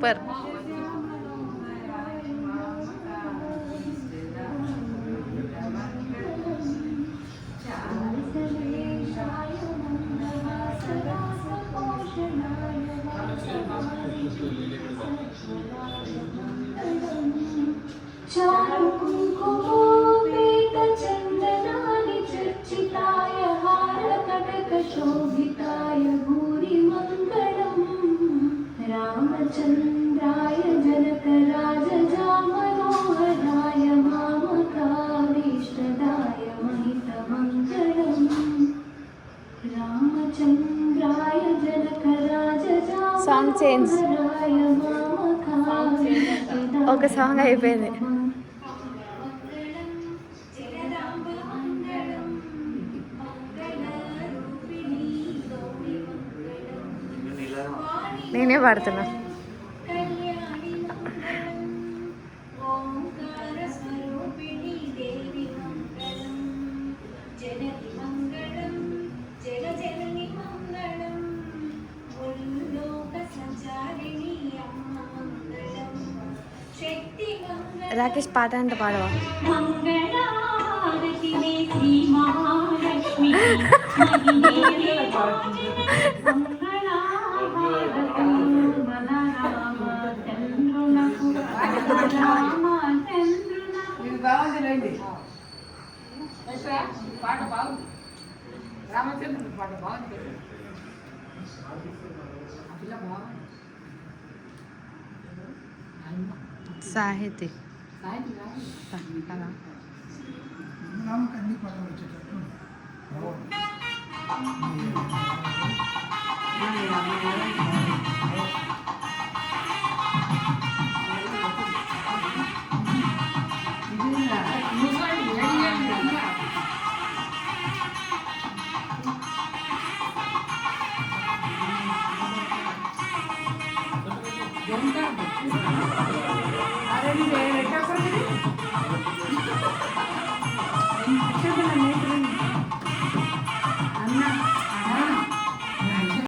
Super. चंदनानि शोभिताय भूरि मंगलम रामचंद्राय जनक राजजा मनोहराय मामकाभीष्टदाय महित मंगलम रामचंद्राय जनक राजजा song change. ఒక song అయిపోయింది. నేనే పాడుతున్నా. రాకేష్ పాట అంటే పాడవా? పాట బాగుంది. రామచంద్రుడు పాట బాగుంది. సాహితి అరే